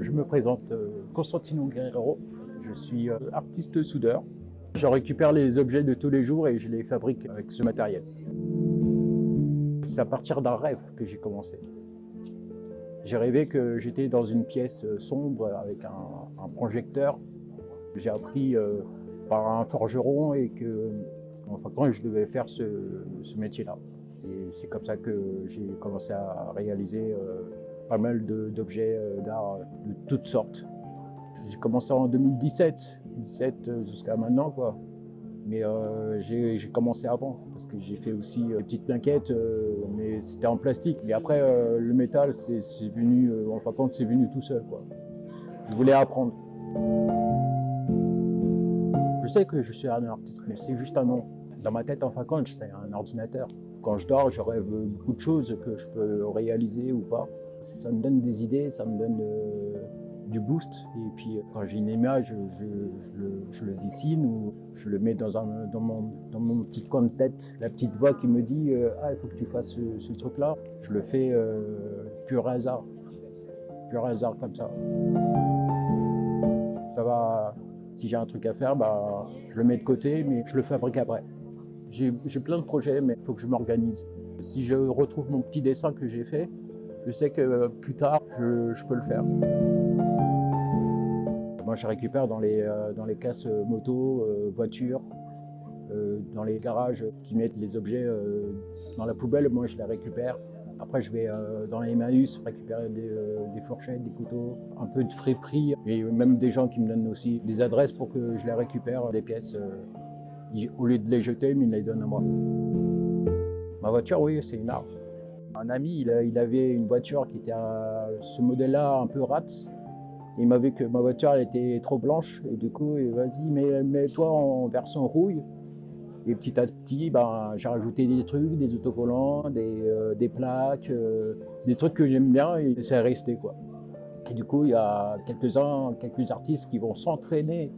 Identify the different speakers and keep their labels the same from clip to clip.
Speaker 1: Je me présente Constantino Guerrero, je suis artiste soudeur. Je récupère les objets de tous les jours et je les fabrique avec ce matériel. C'est à partir d'un rêve que j'ai commencé. J'ai rêvé que j'étais dans une pièce sombre avec un projecteur. J'ai appris par un forgeron et que quand je devais faire ce métier-là. Et c'est comme ça que j'ai commencé à réaliser pas mal d'objets d'art de toutes sortes. J'ai commencé en 2017 jusqu'à maintenant, quoi. Mais j'ai commencé avant, parce que j'ai fait aussi des petites maquettes, mais c'était en plastique. Mais après, le métal, c'est venu, en fin de compte, c'est venu tout seul, quoi. Je voulais apprendre. Je sais que je suis un artiste, mais c'est juste un nom. Dans ma tête, en fin de compte, c'est un ordinateur. Quand je dors, je rêve beaucoup de choses que je peux réaliser ou pas. Ça me donne des idées, ça me donne du boost. Et puis quand j'ai une image, je le dessine ou je le mets dans mon petit coin de tête. La petite voix qui me dit « Ah, il faut que tu fasses ce truc-là ». Je le fais pur hasard comme ça. Ça va, si j'ai un truc à faire, bah, je le mets de côté, mais je le fabrique après. J'ai plein de projets, mais il faut que je m'organise. Si je retrouve mon petit dessin que j'ai fait, je sais que plus tard, je peux le faire. Moi, je récupère dans les casses moto, voitures, dans les garages qui mettent les objets dans la poubelle. Moi, je les récupère. Après, je vais dans les Emmaüs récupérer des fourchettes, des couteaux, un peu de friperie. Et même des gens qui me donnent aussi des adresses pour que je les récupère, des pièces. Au lieu de les jeter, mais ils les donnent à moi. Ma voiture, oui, c'est une arme. Un ami, il avait une voiture qui était ce modèle-là un peu rat. Il m'a vu que ma voiture elle était trop blanche et du coup, vas-y, mets-toi en version rouille. Et petit à petit, ben, j'ai rajouté des trucs, des autocollants, des plaques, des trucs que j'aime bien et c'est resté, quoi. Et du coup, il y a quelques artistes qui vont s'entraîner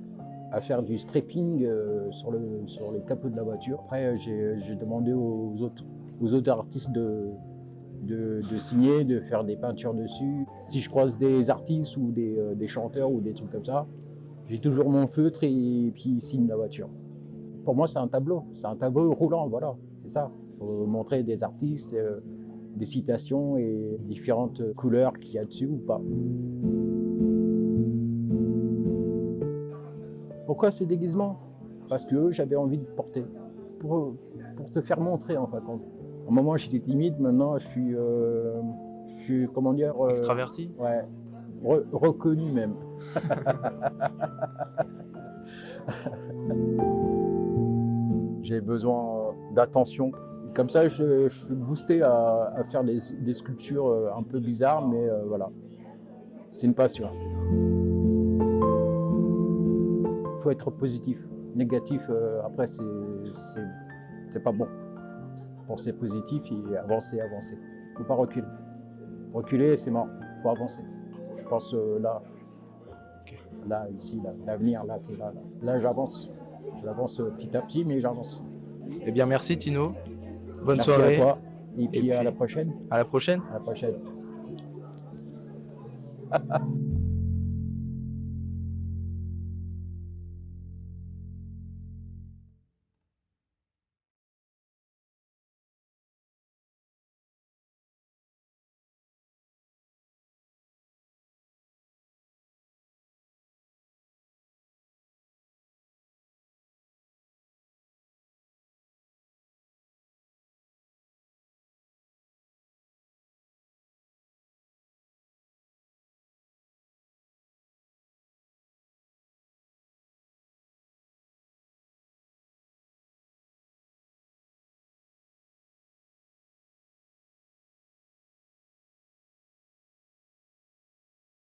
Speaker 1: à faire du stripping sur les capots de la voiture. Après, j'ai demandé aux autres artistes de signer, de faire des peintures dessus. Si je croise des artistes ou des chanteurs ou des trucs comme ça, j'ai toujours mon feutre et puis ils signent la voiture. Pour moi, c'est un tableau roulant, voilà, c'est ça. Il faut montrer des artistes, des citations et différentes couleurs qu'il y a dessus ou pas. Pourquoi ces déguisements? Parce que j'avais envie de porter, pour te faire montrer en fait. À un moment j'étais timide, maintenant je suis comment dire
Speaker 2: extraverti?
Speaker 1: Ouais, reconnu même. J'ai besoin d'attention. Comme ça, je suis boosté à faire des sculptures un peu bizarres, mais voilà, c'est une passion. Il faut être positif. Négatif, après, c'est pas bon. Penser positif et avancer. Il ne faut pas reculer. Reculer, c'est mort. Il faut avancer. Je pense là, ici, l'avenir, là, qui est là. Là, j'avance. J'avance petit à petit, mais j'avance.
Speaker 2: Eh bien, merci Tino. Bonne
Speaker 1: Merci
Speaker 2: soirée.
Speaker 1: À toi. Et puis à la prochaine.
Speaker 2: À la prochaine.
Speaker 1: À la prochaine.